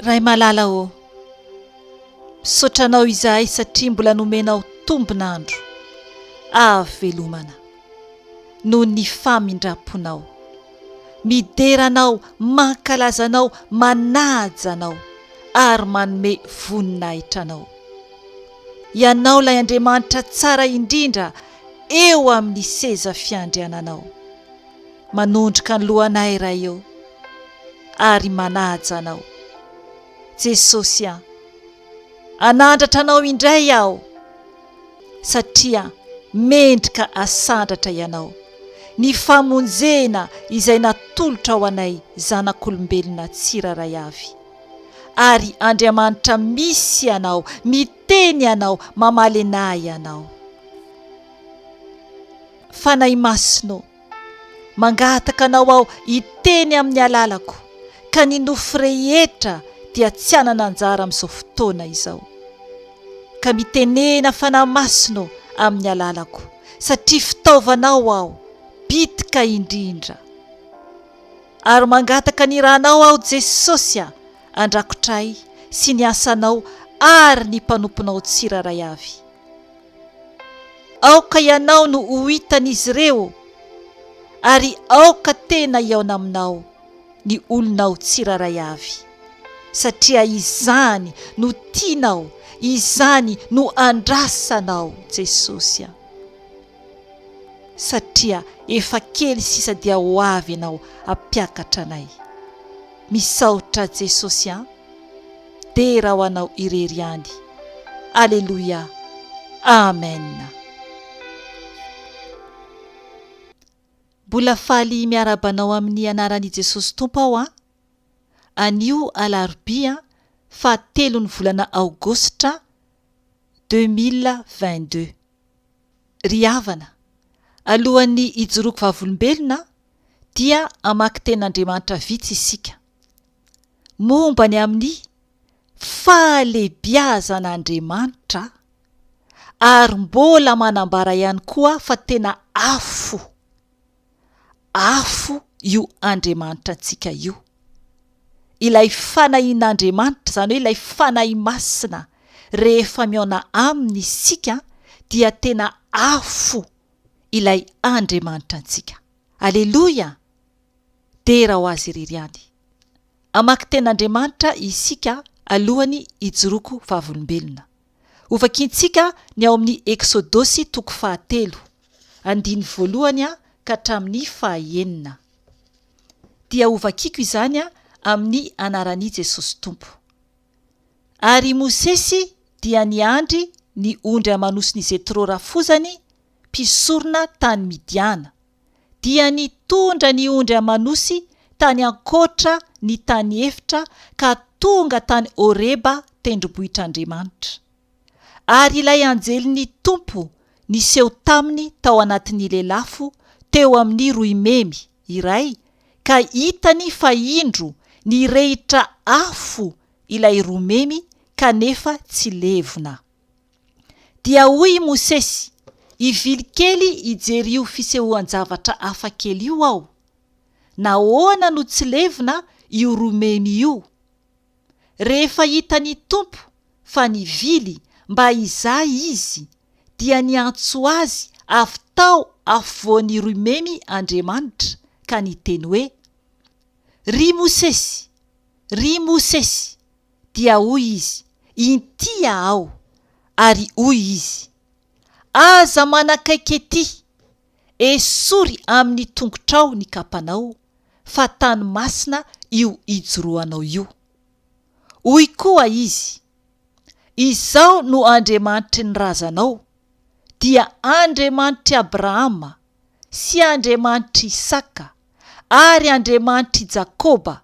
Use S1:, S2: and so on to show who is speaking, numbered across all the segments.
S1: Ray malala o, misaotranao izahay satria mbola nomenao tombonandro avelomana noho ny famindraponao, mideranao, mankalazanao, manajanao ary manome voninahitranao. Ianao lay Andriamanitra tsara indrindra eo amin'ny seza fiandriananao, manondroka ny lohanay iray eo ary manajanao. Jesosy a, anandratra anao indray aho satria mendrika asandratra ianao ny famonjena izay natolotra ao anay zanak'olombelona tsiraray avy. Ary Andriamanitra misy ianao, miteny ianao, mamaly anay ianao. Fanahy masino, mangataka anao aho hiteny amin'ny alalako, ka ny nofo rehetra dia tsy hanana anjara amin'izao fotoana izao. Ka mitenena fanahy masino amin'ny alalako, satria fitaovanao aho, bitika indrindra. Ary mangataka ny ranao aho Jesosy, andrakotray sy ny asanao ary ny mpanomponao tsiraray avy. Aoka ianao no ho hitan'izy ireo, ary aoka tena iaona aminao ny olonao tsiraray avy, satria izany no tianao, izany no andrasanao Jesosy. Satria efa kely sisa dia ho avy ianao hampiakatra anay. Misaotra Jesosy, dera ho anao irery any. Aleluia, amen. Mbola faly miarabanao amin'ny anaran'i Jesosy Tompo aho anio alarobia 7 volana aogositra 2022. Ry havana, alohan'ny hijoroako vavolombelona dia amaky ten'Andriamanitra vitsy isika momba ny amin'ny fahalebiazan'Andriamanitra, ary mbola manambara ihany koa fa tena afo io Andriamanitra antsika io. Ilay fanahin'Andriamanitra, zany hoe ilay fanahy masina rehefa miaona aminy isika dia tena afo ilay Andriamanitra antsika. Aleluia, dera ho azy irery any. Amaky ten'Andriamanitra isika alohany hijoroako vavolombelona. Ovakintsika ny ao amin'ny Eksodosy 7 andiny voalohany ka hatramin'ny 9. Dia ovakiko izany amin'ny anaran'i Jesosy Tompo. Ary Mosesy dia niandry ny ondry amanosiny Zetro rafozany mpisorona tany Midiana, dia nitondra ny ondry amanosy tany ankoatra ny tany efitra ka tonga tany HOREBA tendrombohitr'Andriamanitra. Ary ilay anjelin'ny Tompo niseho taminy tao anatin'ile lafo teo amin'ny roimemy iray, ka hitany fa indro ny rehitra afo ilay romemy kanefa tsy levona. Dia hoy Mosesy, ivily kely ijery io fisehoan-javatra hafa kely io aho, nahoana no tsy levona io romemy io? Rehefa hitany Tompo fa nivily mba izay izy, dia niantso azy avy tao afovoan'ny romemy Andriamanitra, ka niteny hoe, ry Mosesy, dia hoy izy, intia aho. Ary hoy izy, aza manakaiky ety, esory amin'ny tongotrao ny kapanao, fa tany masina io hijoroanao io. Hoy koa izy, izao no Andriamanitry ny razanao, dia Andriamanitry Abrahama sy Andriamanitry Isaka ary Andriamanitry Jakoba.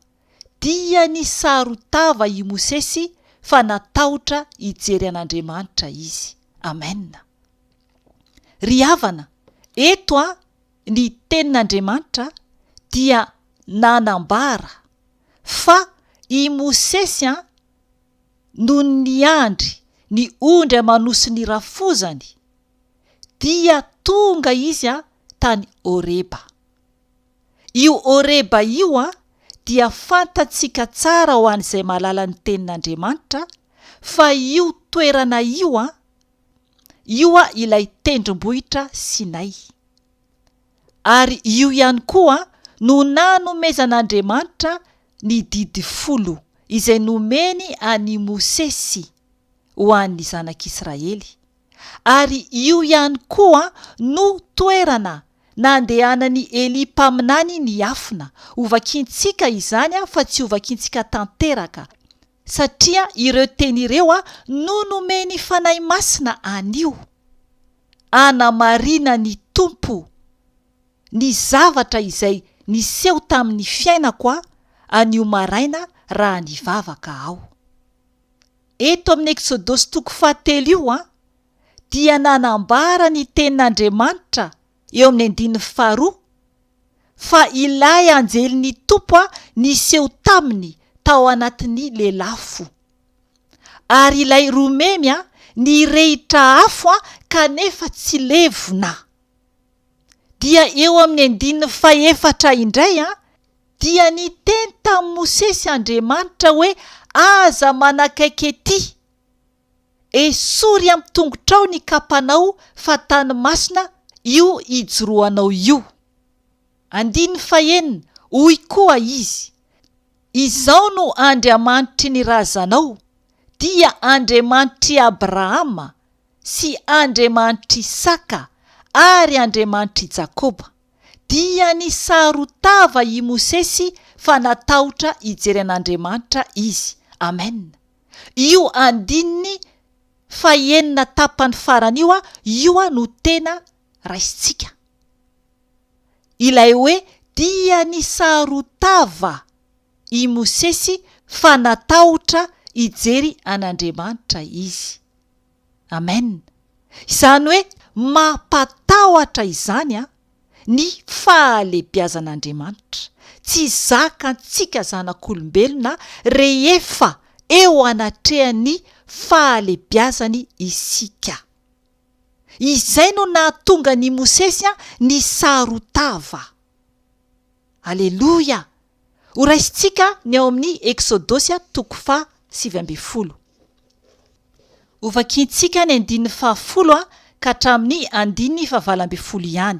S1: Dia NISARON-TAVA i Mosesy fa natahotra hijery an'Andriamanitra izy. Amen. Ry havana, eto ny tenin'Andriamanitra dia nanambara fa i Mosesy no niandry ny ondry amanosiny rafozany, dia tonga izy tany HOREBA. Io HOREBA io dia fantatsika tsara ho an'izay malala ny tenin'Andriamanitra fa io toerana io ilay tendrombohitra Sinay. Ary io ihany koa no nanomezan'Andriamanitra ny didy 10 izay nomeny any Mosesy ho an'ny zanak'Israely. Ary io ihany koa no toerana nandehanany Eli mpaminany ny afina. Ovakintsika izany fa tsy ovakintsika tanteraka, satria ireo teny ireo no nomeny fanahy masina anio, anamarina ny Tompo ny zavatra izay niseho tamin'ny fiainako anio maraina raha nivavaka aho. Eto amin'ny Eksodosy 7 io dia nanambara ny tenin'Andriamanitra eo amin'ny 12 fa ilay anjelin'ny Tompo niseho taminy tao anatin'ny lelafo. Ary ilay romemy ny rehitra afo kanefa tsy levona. Dia eo amin'ny 14 indray dia niteny tamin'ny Mosesy Andriamanitra hoe aza manakaiky ety, esory amin'ny tongotrao ny kapanao fa tany masina io ijoroanao io. 19 hoy koa izy, izao no Andriamanitry ny razanao, dia Andriamanitry Abrahama sy Andriamanitry Isaka ary Andriamanitry Jakoba. Dia NISARON-TAVA i Mosesy fa natahotra hijery an'Andriamanitra izy. Amen. Io andininy fahenina tapany farany io no tena raisitsika. Ilay hoe dia NISARON-TAVA i Mosesy fa natahotra hijery an'Andriamanitra izy. Amen. Izany hoe mampatahotra izany ny fahalebiazan'Andriamanitra. Tsy zakantsika zanak'olombelona rehefa eo anatrehany fahalebiazany isika. Izay no nahatonga ny Mosesy NISARON-TAVA. Aleluia. Ho raisitsika ny ao amin'ny Eksodosy 7. Ovakintsika ny 10 ka hatramin'ny 9 ihany.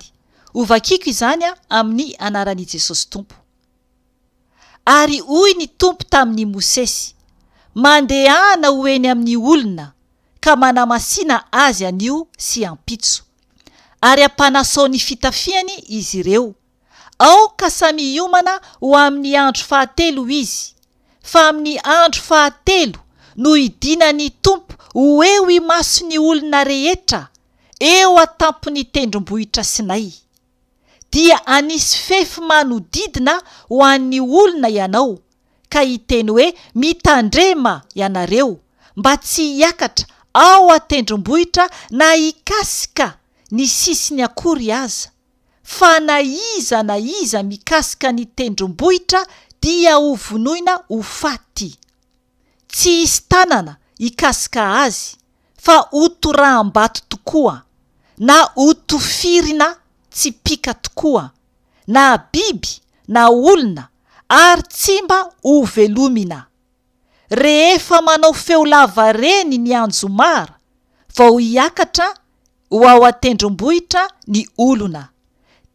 S1: Ovakiko izany amin'ny anaran'i Jesosy Tompo. Ary hoy ny Tompo tamin'ny Mosesy, mandehana ho eny amin'ny olona ka manamasina azy anio sy ampitso. Ary ampanasao ny fitafiany izy ireo. Ao ka samy hiomana ho amin'ny andro 7 izy, fa amin'ny andro 7 no hidinany Tompo ho eo imaso ny olona rehetra eo atampony tendrombohitra Sinay. Dia anisy fefy manodidina ho an'ny olona ianao, ka hiteny hoe mitandrema ianareo mba tsy hiakatra ao atendrombohitra na hikasika ny sisiny akory aza. Fa na iza mikasika ny tendrombohitra dia ho vonoina ho faty. Tsy hisy tanana hikasika azy, fa ho toraham-bato tokoa, na ho tofirina tsy pika tokoa, na biby na olona, ary tsy mba ho velomina. Rehefa manao feo lava reny ny anjomara, vao hiakatra ho ao atendrombohitra ny olona.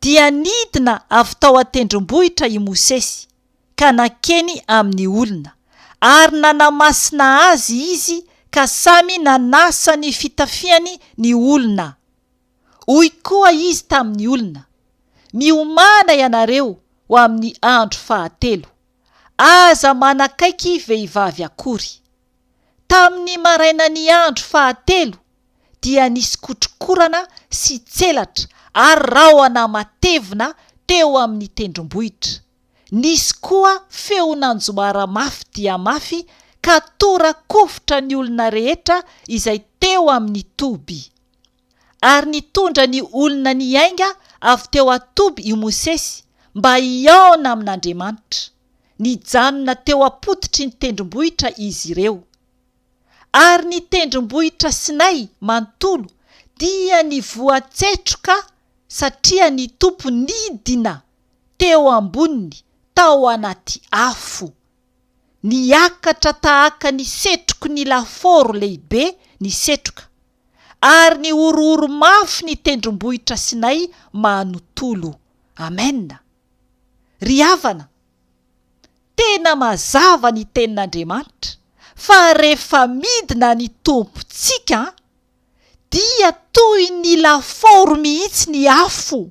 S1: Dia nidina avy tao atendrombohitra i Mosesy, ka nakeny amin'ny olona, ary nanamasina azy izy ka samy nanasa ny fitafiany ny olona. Hoy koa izy tamin'ny olona, miomana ianareo ho amin'ny andro 7, aza manakaiky vehivavy akory. Tamin'ny maraina ny andro 7 dia nisy kotrokorana sy tselatra ary rahona matevina teo amin'ny tendrombohitra. Nisy koa feon'anjomara mafy dia mafy ka tora-kovitra ny olona rehetra izay teo amin'ny toby. Ary nitondra ny olona niainga avy teo atoby i Mosesy mba hiaona amin'Andriamanitra. Nijanona teo apotitry ny tendrombohitra izy ireo. Ary ny tendrombohitra Sinay manontolo dia nivoatsetroka satria ny Tompo nidina teo amboniny tao anaty afo, niakatra tahaka ny setroky ny laforo lehibe ny setroka, ary ny orooro mafy ny tendrombohitra Sinay manontolo. Amen. Ry havana, tena mazava ny tenin'Andriamanitra fa rehefa midina ny tompontsika dia toy ny laforo mihitsy ny afo.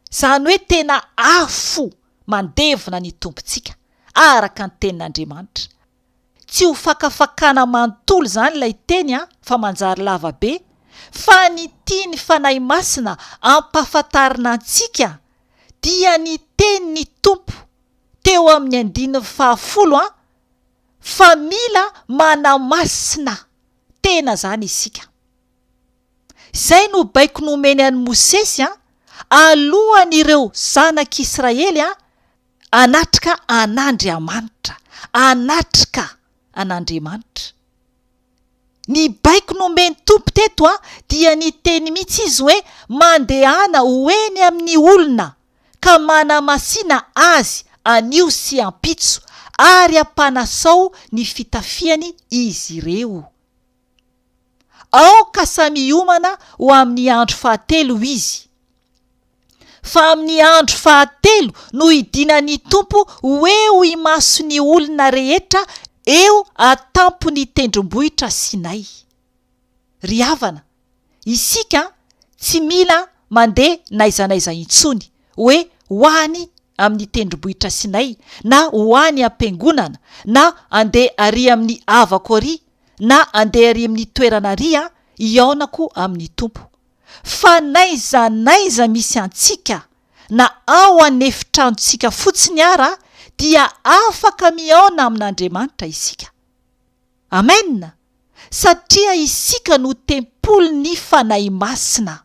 S1: Zany hoe tena afo mandevona ny tompontsika araka ny tenin'Andriamanitra. Tsy ho fakafakana manontolo zany ilay teny fa manjary lavabe, fa ny tiany fanahy masina ampahafantarina antsika dia ny tenin'ny Tompo teo amin'ny 10:10 fa mila manamasina tena zany isika. Izay no baiko nomeny an'i Mosesy alohan'ireo zanak'Israely anatrika an'Andriamanitra, anatrika an'Andriamanitra. Ny baiko nomeny Tompo teto dia ny teny mihitsy izy hoe mandehana hoeny amin'ny olona ka manamasina azy anio sy ampitso ary ampanasao ny fitafiany izy ireo. Aoka samy homana ho amin'ny andro fahatelo izy, fa amin'ny andro fahatelo no idinany Tompo hoe ho imaso ny olona rehetra eo atampo ny tendrombohitra Sinay. Ry havana, isika tsy mila mandeha naizanaiza intsony hoe hoany amin'ny tendrombohitra Sinay na hoany am-piangonana na andeha ary amin'ny havako ary na andeha ary amin'ny toerana ary iaonako amin'ny Tompo. Fa naizanaiza misy antsika na ao anefitranontsika fotsiny ara dia afaka miaona amin'Andriamanitra isika. Amen. Satria isika no tempolon'ny fanahy masina.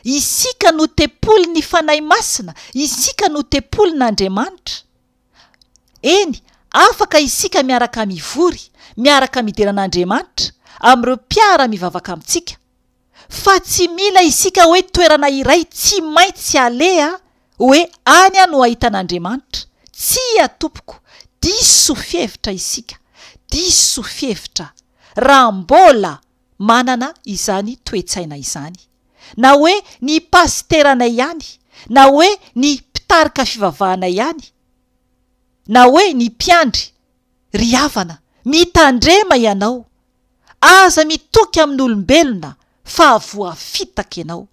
S1: Isika no tempolon'ny fanahy masina, isika no tempolon'Andriamanitra. Eny, afaka isika miaraka mivory, miaraka mideran'Andriamanitra amin'ireo mpiara mivavaka amintsika. Fa tsy mila isika hoe toerana iray tsy maintsy aleha hoe any no ahitan'Andriamanitra. Tsy tompoko, diso fievitra isika, diso fievitra raha mbola manana izany toetsaina izany. Na hoe ny pasteranay ihany, na hoe ny mpitarika fivavahana ihany, na hoe ny mpiandry. Ry havana, mitandrema ianao, aza mitoky amin'olombelona fa voafitaka ianao.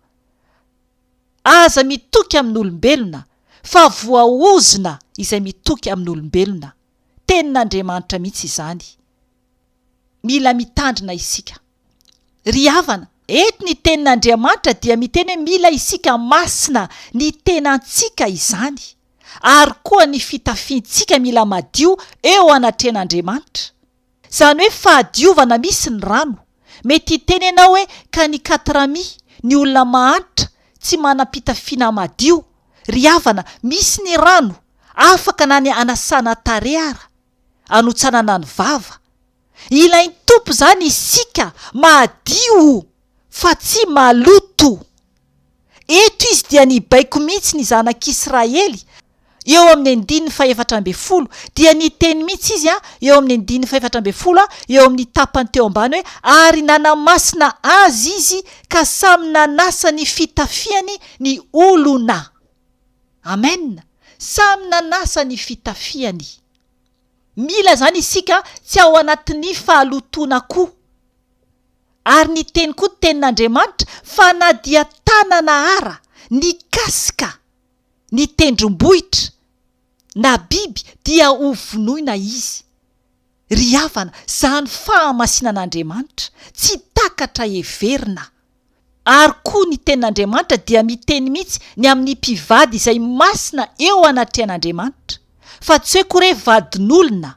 S1: Aza mitoky amin'olombelona fa voaozona izay mitoky amin'olombelona. Tenin'Andriamanitra mihitsy izany. Mila mitandrina isika. Ry havana, eto ny tenin'Andriamanitra dia miteny hoe mila isika masina ny tenantsika izany, ary koa ny fitafiantsika mila madio eo anatren'Andriamanitra. Zany hoe fahadiovana misy ny rano. Mety hiteny ianao hoe ka ny 4 ny olona mahantra tsy manam-pitafiana madio. Ry havana, misy ny rano afaka na ny anasana tarehy ara, anotsanana ny vava. Ilainy Tompo zany isika madio fa tsy maloto. Eto izy dia ny baiko mihitsy ny zanak'Israely eo amin'ny 10:14 dia ny teny mihitsy izy eo amin'ny 10:14 eo amin'ny tapany teo ambany hoe ary nanamasina azy izy ka samy nanasa ny fitafiany ny olona. Amen. Samy nanasa ny fitafiany. Mila zany isika tsy ao anatin'ny fahalotona koa. Ary ny teny koa tenin'Andriamanitra fa na dia tanana ara, ny kasika, ny tendrombohitra na biby dia hovonoina izy. Ry havana, zany fahamasinan'Andriamanitra tsy takatra heverina. Ary koa ny tenin'Andriamanitra dia miteny mihitsy ny amin'ny mpivady izay masina eo anatrehan'Andriamanitra. Fa tsy hoe koa vadin'olona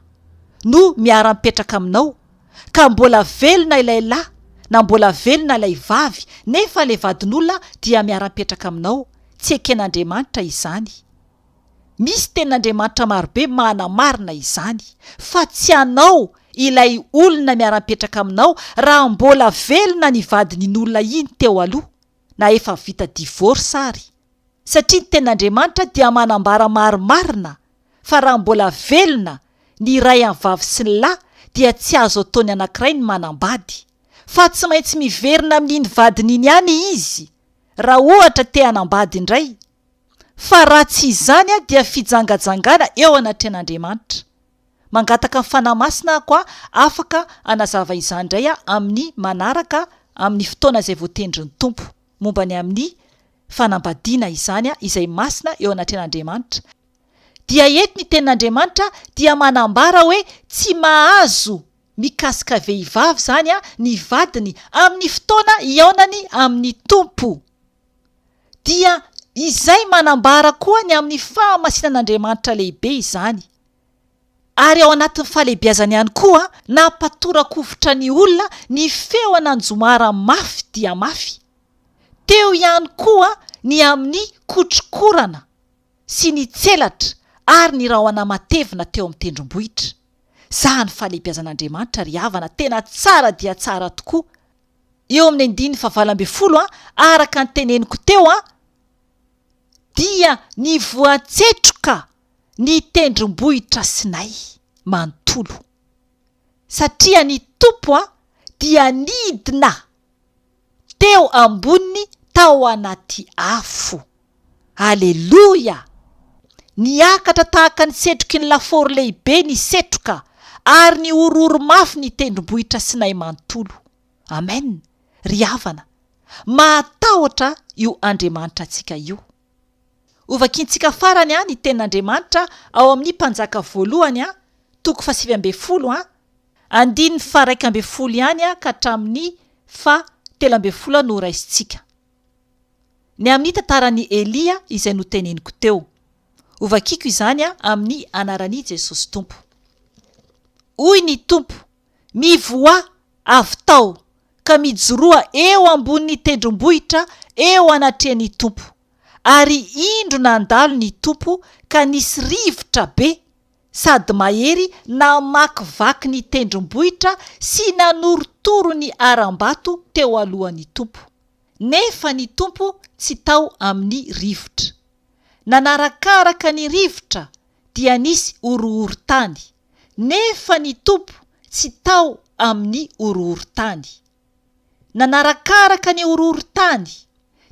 S1: no miara-mipetraka aminao ka mbola velona ilay lahy na mbola velona ilay vavy nefa ilay vadin'olona dia miara-mipetraka aminao. Tsy eken'Andriamanitra izany. Misy tenin'Andriamanitra marobe manamarina izany, fa tsy anao ilay olona miara-mipetraka aminao raha mbola velona ny vadin'olona iny teo aloha na efa vita divorce ary. satria ny tenin'Andriamanitra dia manambara marimarina fa raha mbola velona ny ray amin'ny vavy sy ny lahy dia tsy azo ataony anankiray ny manambady, fa tsy maintsy miverina amin'iny vadiny iny ihany izy raha ohatra te hanambady indray. Fa raha tsy izany dia fijangajangana eo anatin'Andriamanitra. Mangataka ny fanahy masina koa afaka anazava izany indray amin'ny manaraka amin'ny fotoana izay voatendry ny Tompo momba ny amin'ny fanambadiana izany izay masina eo anatin'Andriamanitra. Dia eto ny tenin'Andriamanitra dia manambara hoe tsy mahazo mikasika vehivavy zany ny vadiny amin'ny fotoana iaonany amin'ny Tompo. Dia izay manambara koa ny amin'ny fahamasinan'Andriamanitra lehibe izany. Ary ao anatin'ny fahalehibiazany ihany koa nampatorakovitra ny olona ny feo ananjomara mafy dia mafy. Teo ihany koa ny amin'ny kotrokorana sy ny tselatra ary ny rahona matevina teo amin'ny tendrombohitra. Zany fahalehibiazan'Andriamanitra ry havana, tena tsara dia tsara tokoa. Eo amin'ny 9:20 araka ny teneniko teo dia ny voatsetroka ny tendrombohitra Sinay manontolo, satria ny Tompo dia nidina teo amboniny tao anaty afo. Haleluya! Niakatra tahaka ny setroky ny lafaoro lehibe ny setroka ary ny ororo mafy ny tendrombohitra Sinay manontolo. Amen. Ry havana, mahatahotra io Andriamanitra antsika io. Ovakintsika farany ny tenin'Andriamanitra ao amin'ny Mpanjaka Voalohany 7:20 andiny 1:12 ihany ka hatramin'ny 13 no raisintsika. Ny amin'ny tantaran'i Elia izay noteneniko teo. Ovakiko izany amin'ny anaran'i Jesosy Tompo. Hoy ny Tompo, mivoa avy tao ka mijoroa eo ambony tendrombohitra eo anatrehan'ny Tompo. Ary indro nandalo ny Tompo ka nisy rivotra be sady mahery namakivaky ny tendrombohitra sy nanorotoro ny aram-bato teo alohan'ny Tompo. Nefa ny Tompo tsy tao amin'ny rivotra. Nanarakaraka ny rivotra dia nisy orohoro-tany. Nefa ny Tompo tsy tao amin'ny orohoro-tany. Nanarakaraka ny orohoro-tany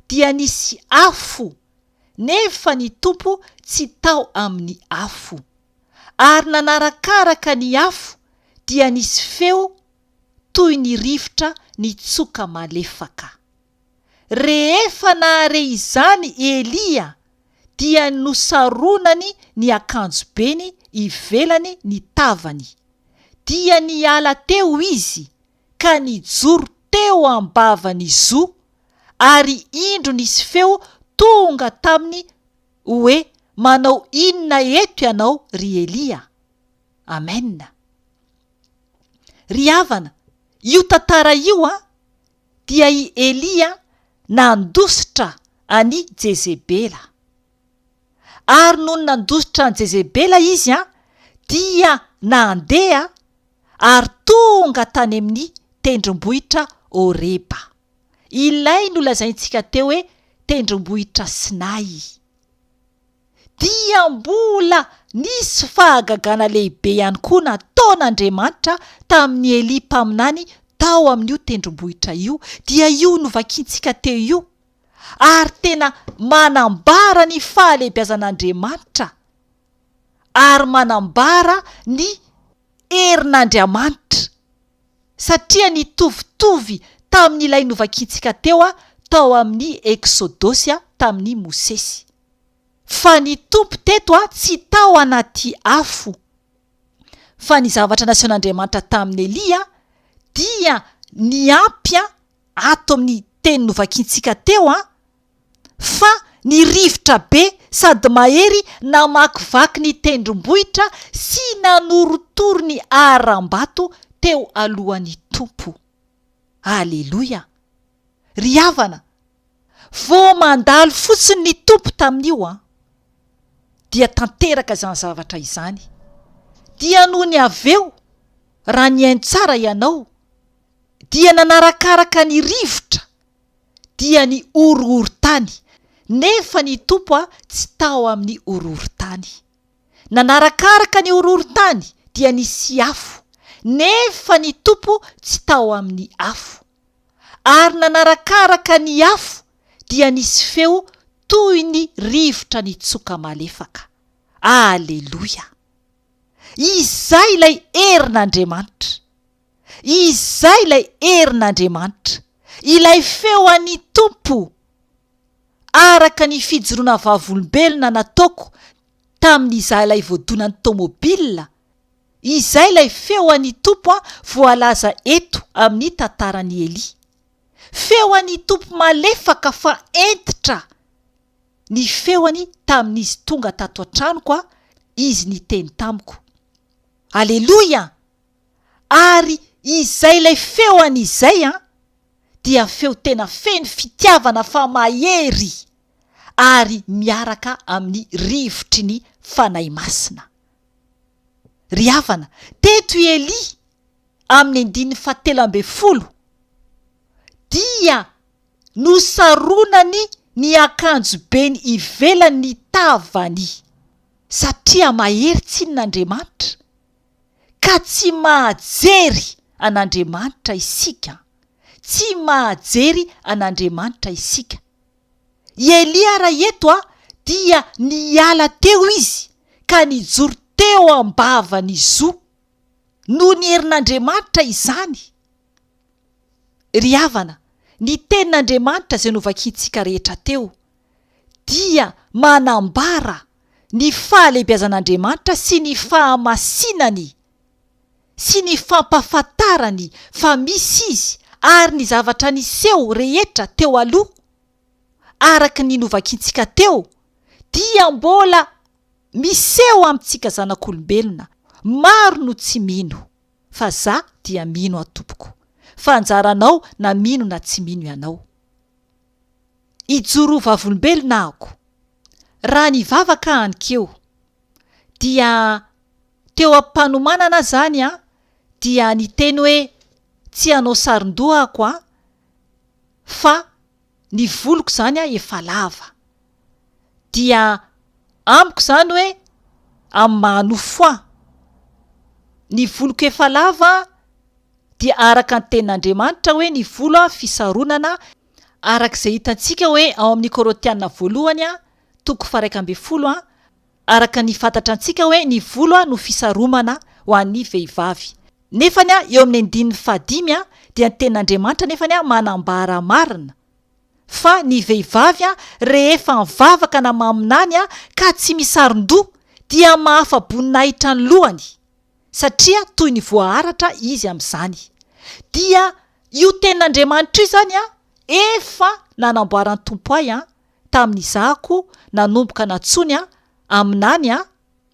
S1: dia nisy afo. Nefa ny Tompo tsy tao amin'ny afo. Ary nanarakaraka ny afo dia nisy feo toy ny rivotra ny tsoka malefaka. Rehefa nahare izany Elia dia nosaronany ny akanjobeny ivelany ny tavany. Dia niala teo izy ka nijoro teo ambavany zo ary indro nisy feo tonga taminy hoe manao inona eto ianao ry Elia. Amen. Ry havana, io tantara io dia i Elia nandositra ani Jezebela. Ary noho nandositra an Jezebela izy dia nandeha ary tonga tany amin'ny tendrombohitra HOREBA. Ilay nolazaintsika teo hoe tendrombohitra Sinay. Dia mbola nisy fahagagana lehibe ihany koa nataon'Andriamanitra tamin'ny Eli mpaminany tao amin'io tendrombohitra io. Dia io novakintsika teo io. Ary tena manambara ny fahalehibiazan'Andriamanitra. Ary manambara ny herin'Andriamanitra. Satria nitovitovy tamin'ilay novakintsika tao amin'ny Eksodosy tamin'ny MOSESY. Fa ny Tompo teto tsy tao anaty afo. Fa ny zavatra nasehon'Andriamanitra tamin'ny Elia dia niampy ato amin'ny teny novakintsika teo fa ny rivotra be sady mahery namakivaky ny tendrombohitra sy nanorotoro ny aram-bato teo alohan'ny Tompo. Haleluya! Ry havana, vao mandalo fotsiny ny Tompo tamin'io dia tanteraka izany zavatra izany. Dia noho ny aveo raha niaino tsara ianao dia nanarakaraka ny rivotra dia ny orohoro-tany. nefa ny tompo tsy tao amin'ny horohorontany. Nanarakaraka ny horohorontany dia nisy afo, nefa ny tompo tsy tao amin'ny afo. Ary nanarakaraka ny afo dia nisy feo toy ny rivotra ny tsoka malefaka. Aleloia! Izay ilay herin'Andriamanitra. Izay ilay herin'Andriamanitra. Ilay feo an'ny tompo. Araka ny fijoroana vavolombelona nataoko tamin'izahay ilay voadonan'ny tômôbilina. Izay ilay feo an'ny tompo voalaza eto amin'ny tantaran'i Eli. Feo an'ny tompo malefaka fa entitra. Ny feoany tamin'izy tonga tato an-tranoko izy niteny tamiko. Aleloia! Ary izay ilay feoany izay dia feo tena feno fitiavana fa mahery ary miaraka amin'ny rivotry ny fanahy masina. Ry havana, teto Eli amin'ny 17 dia nosarona ny akanjo beny ivelan'ny tavany satria mahery tsin'Andriamanitra ka tsy mahajery an'Andriamanitra isika. Tsy mahajery an'Andriamanitra isika. Eli raha eto dia niala teo izy ka nijoro teo ambavany zo no ny herin'Andriamanitra izany. Ry havana, ny tenin'Andriamanitra izay novakitsika rehetra teo dia manambara ny fahalebiazan'Andriamanitra sy ny fahamasinany sy ny fampahafantarany fa misy izy ary ny zavatra niseho rehetra teo aloha araka ny novakitsika teo dia mbola miseho amintsika zanak'olombelona. Maro no tsy mino fa za dia mino atompoko, fa anjaranao na mino na tsy mino ianao. Ijoro vavolombelona ako. Raha nivavaka anikeo dia teo am-panomanana zany dia niteny hoe tsy hanao saron-doha ako fa ny voloko zany efa lava. Dia amiko zany hoe amin'ny manofo ny voloko efa lava dia araka ny tenin'Andriamanitra hoe ny volo fisaronana arak'izay hitantsika hoe ao amin'ny Korintiana voalohany 1:12 araka ny fantatra antsika hoe ny volo no fisaromana ho an'ny vehivavy. Nefany eo amin'ny 15 dia ny tenin'Andriamanitra nefany manambara marina fa ny vehivavy rehefa mivavaka na maminany ka tsy misaron-doha dia mahafa-boninahitra ny lohany satria toy ny voaharatra izy amin'izany. Dia io tenin'Andriamanitra io zany efa nanamboarany tompo ahy tamin'izako nanomboka natsony aminany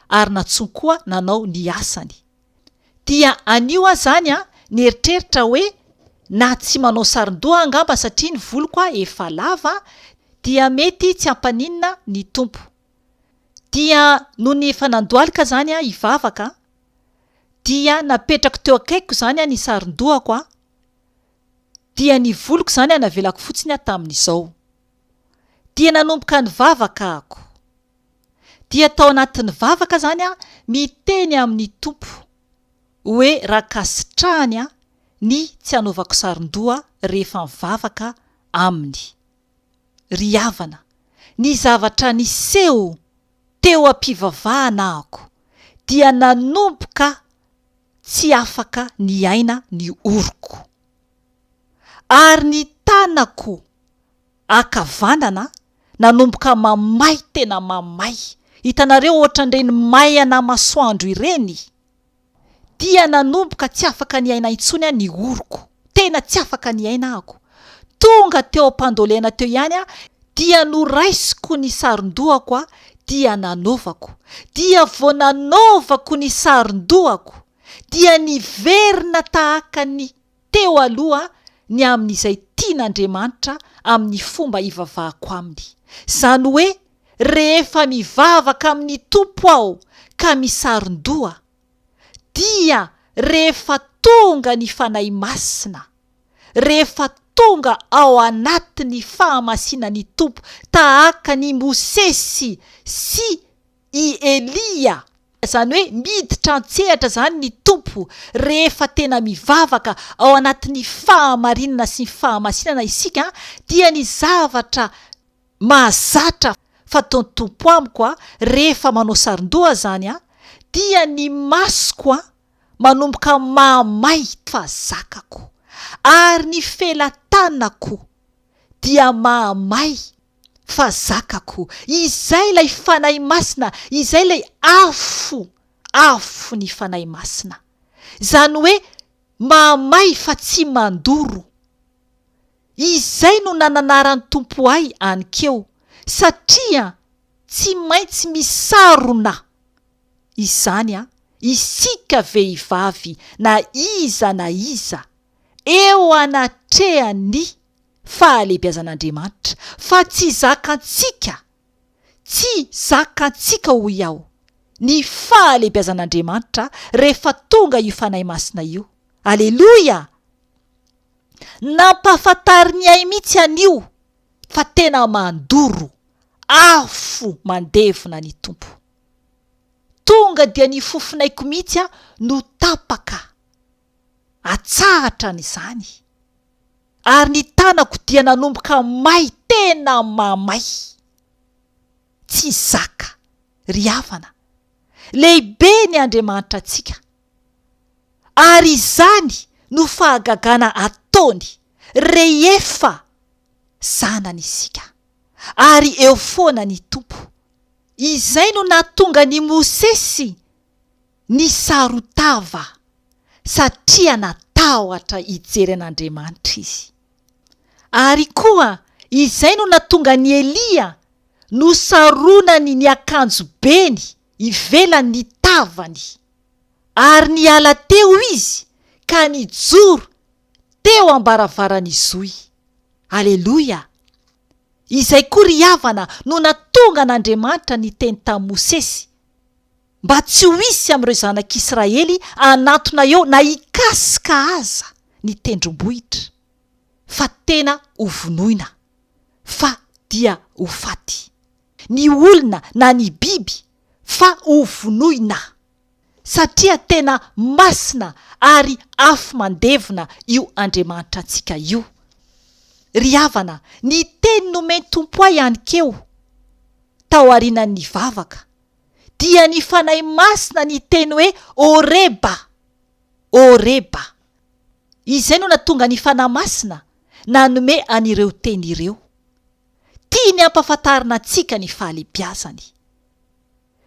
S1: ary natsony koa nanao ny asany. Dia anio zany nieritreritra hoe na tsy manao saron-doha angamba satria ny voloko efa lava dia mety tsy ampaninina ny tompo. Dia no ny efa nandoalika zany hivavaka dia napetrako teo akaikiko zany ny saron-dohako dia ny voloko zany navelako fotsiny tamin'izao. Dia nanomboka nivavaka ako. Dia tao anatin'ny vavaka zany miteny amin'ny tompo hoe raha kasitrahany ny tsy hanaovako saron-doha rehefa mivavaka aminy. Ry havana, ny zavatra niseho teo am-pivavahana ako dia nanomboka tsy afaka niaina ny oroko. Ary ny tanako akavanana nanomboka mamay tena mamay. Hitanareo ohatran'ireny mayana masoandro ireny. Dia nanomboka tsy afaka niaina intsony ny oroko. Tena tsy afaka niaina ako. Tonga teo am-pandolena teo ihany dia noraisiko ny saron-dohako dia nanaovako. Dia vao nanaovako ny saron-dohako dia niverina tahaka ny teo aloha ny amin'izay tian'Andriamanitra amin'ny fomba hivavahako aminy. Zany hoe rehefa mivavaka amin'ny tompo aho ka misaron-doha dia rehefa tonga ny fanahy masina, rehefa tonga ao anatin'ny fahamasinany Tompo tahaka ny Mosesy sy i Elia. Zany hoe miditra antsehatra zany ny Tompo rehefa tena mivavaka ao anatin'ny fahamarinana sy ny fahamasinana isika dia ny zavatra mahazatra fataon'ny Tompo amiko rehefa manao saron-doha zany dia ny masoko manomboka mahamay fahazakako ary ny felantanako dia mahamay fahazakako. Izay lay fanahy masina, izay lay afo ny fanahy masina. Zany hoe mahamay fa tsy mandoro. Izay no nananarany Tompo ahy anikeo satria tsy maintsy misarona. Izany isika vehivavy na iza eo anatrehany fahalebiazan'Andriamanitra fa tsy zakantsika ho iaho ny fahalebiazan'Andriamanitra rehefa tonga io fanahy masina io. Aleluia! Nampahafantariny ahy mihitsy anio fa tena mandoro afo mandevona ny Tompo. Tonga dia ny fofinaiko mihitsy no tapaka atsahatra n'izany ary ny tanako dia nanomboka may tena mamay. Tsy zaka ry havana, lehibe ny Andriamanitra antsika ary izany no fahagagana ataony rehefa zanany isika ary eo foana ny Tompo. Izay no nahatonga ny Mosesy NISARON-TAVA satria natahotra hijery an'Andriamanitra izy. Ary koa izay no nahatonga ny Elia nosaronany ny akanjo beny ivelany ny tavany ary niala teo izy ka nijoro teo ambaravarany zoy. Aleluia! Izay koa ry havana no natonga an'Andriamanitra ny teny tamin'i Mosesy mba tsy ho hisy amin'ireo zanak'Israely anatona eo na hikasika aza ny tendrombohitra fa tena ho vonoina fa dia ho faty. Ny olona na ny biby fa ho vonoina satria tena masina ary afo mandevona io Andriamanitra antsika io. Ry havana, ny teny nomeny Tompo ahy anikeo tao aorianan'ny vavaka dia ny fanahy masina ny teny hoe HOREBA. Izay no natonga ny fanahy masina nanome an'ireo teny ireo. Tiany ampahafantarina antsika ny fahalebiazany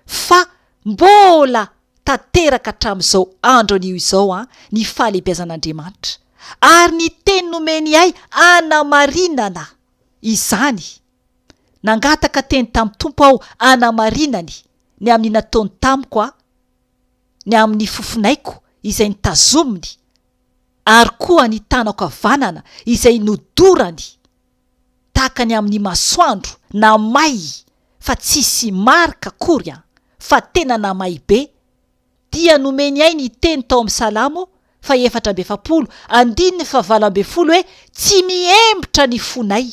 S1: fa mbola tanteraka hatramin'izao andro anio izao ny fahalebiazan'Andriamanitra ary ny teny nomeny ahy anamarinana izany. Nangataka teny tamin'ny Tompo aho anamarinany ny amin'ny nataony tamiko ny amin'ny fofinaiko izay nitazominy ary koa ny tanako havanana izay nodorany tahaka ny amin'ny masoandro namay fa tsisy marika akory fa tena namay be. Dia nomeny ahy ny teny tao amin'ny Salamo 4:7 hoe tsy miembotra ny fonay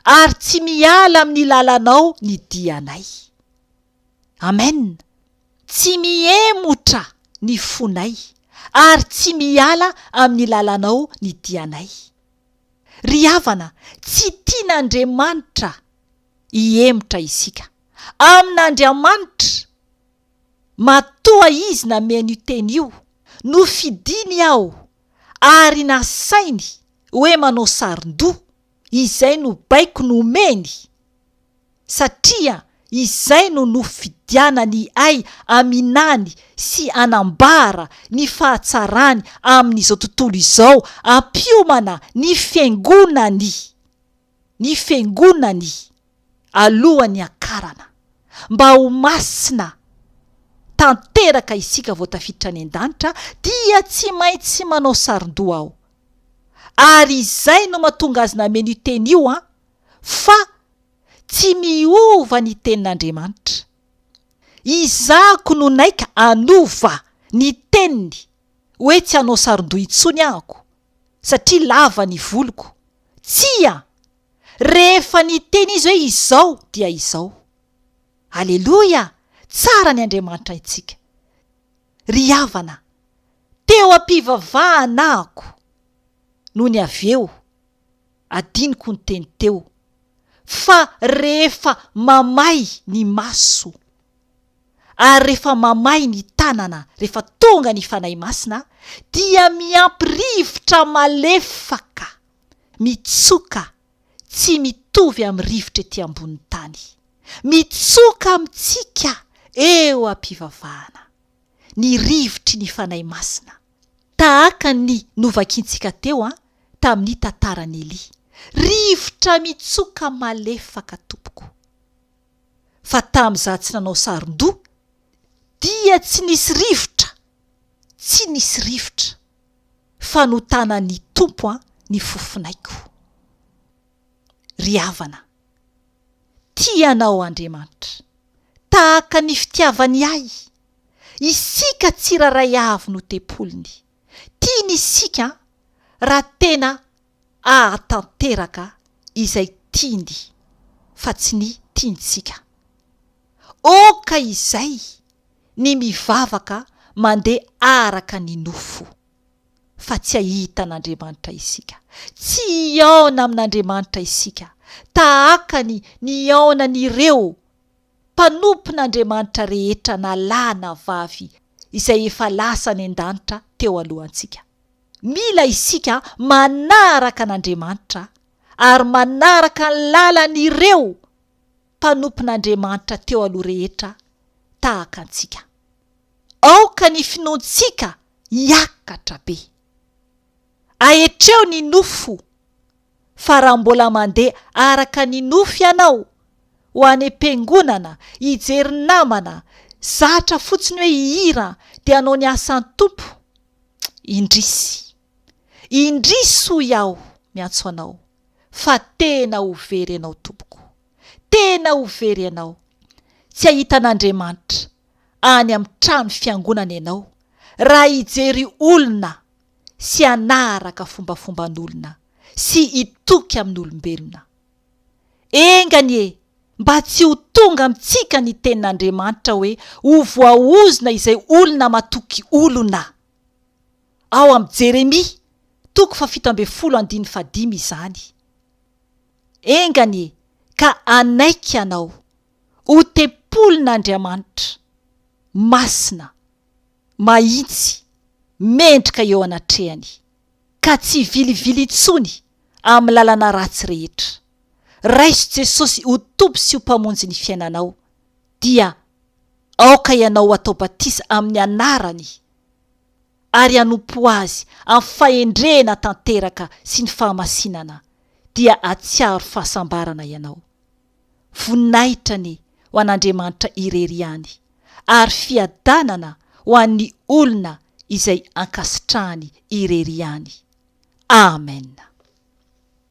S1: ary tsy miala amin'ny lalanao ny dianay. Amen. Tsy miemotra ny fonay ary tsy miala amin'ny lalanao ny dianay. Ry havana, tsy tian'Andriamanitra hiemotra isika. Amin'Andriamanitra matoa izy nameny io teny io no fidiny aho ary nasainy hoe manao saron-doha. Izay no baiko nomeny satria izay no nofidianany ahy aminany sy anambara ny fahatsarany amin'izao tontolo izao ampiomana ny fiangonany alohan'ny akarana mba ho masina tanteraka isika voatafiditra any an-danitra dia tsy maintsy manao saron-doha aho. Ary izay no mahatonga azy nameny io teny io fa tsy miova ny tenin'Andriamanitra. Izako no naika anova ny teniny hoe tsy hanao saron-doha intsony ahako satria lava ny voloko, tsia. Rehefa niteny izy hoe izao dia izao. Aleloia! Tsara ny Andriamanitra itsika. Ry havana, teo ampivavahanako no ny aveo adiniko ny teny teo, fa rehefa mamay ny maso ary rehefa mamay ny tanana, rehefa tonga ny fanahy masina, dia miampirivotra malefaka, mitsoka, tsy mitovy amin'ny rivotra ety ambony tany, mitsoka amintsika eo ampivavahana. Ny rivotry ny fanahy masina tahaka ny novakintsika teo tamin'ny tantarany Eli. Rivotra mitsoka malefaka tompoko. Fa tamin'izaho tsy nanao saron-doha dia tsy nisy rivotra fanotanany tompo ny fofinaiko. Ry havana, tianao Andriamanitra tahaka ny fitiavany ahy. Isika tsiraray avy no tempolony. Tiany isika raha tena ahatanteraka izay tiany, fa tsy ny tiantsika. Oka izay ny mivavaka mandeha araka ny nofo, fa tsy ahita an'Andriamanitra isika. Tsy iaona amin'Andriamanitra isika tahaka ny iaonan'ireo mpanompon'Andriamanitra rehetra na lahy na vavy izay efa lasa ny an-danitra teo alohantsika. Mila isika manaraka an'Andriamanitra ary manaraka ny lalan'ireo mpanompon'Andriamanitra teo aloha rehetra tahaka antsika. Aoka ny finoantsika hiakatra be. Ahetreo ny nofo, fa raha mbola mandeha araka ny nofo ianao ho any am-piangonana, hijery namana, zatra fotsiny hoe hihira dia hanao ny asan'ny tompo, indrisy ho iaho miantso anao, fa tena ho very ianao tompoko, tena ho very ianao. Tsy ahita an'Andriamanitra any amin'ny trano fiangonana ianao raha hijery olona sy hanaraka fombafomban'olona sy hitoky amin'olombelona. Enganie, mba tsy ho tonga amintsika ny tenin'Andriamanitra hoe ho voaozona izay olona matoky olona. Ao amin'ny Jeremia 17:15 izany. Enganie, ka anaiky anao ho tempolin'Andriamanitra masina, mahitsy, mendrika eo anatrehany, ka tsy vilivily intsony amin'ny lalana ratsy rehetra. Raiso Jesosy ho tompo sy ho mpamonjy ny fiainanao, dia aoka ianao atao batisa amin'ny anarany ary hanompo azy amin'ny fahendrena tanteraka sy ny fahamasinana, dia atsiaro fahasambarana ianao. Voninahitrany ho an'Andriamanitra irery ihany ary fiadanana ho an'ny olona izay ankasitrahany irery ihany. Amen.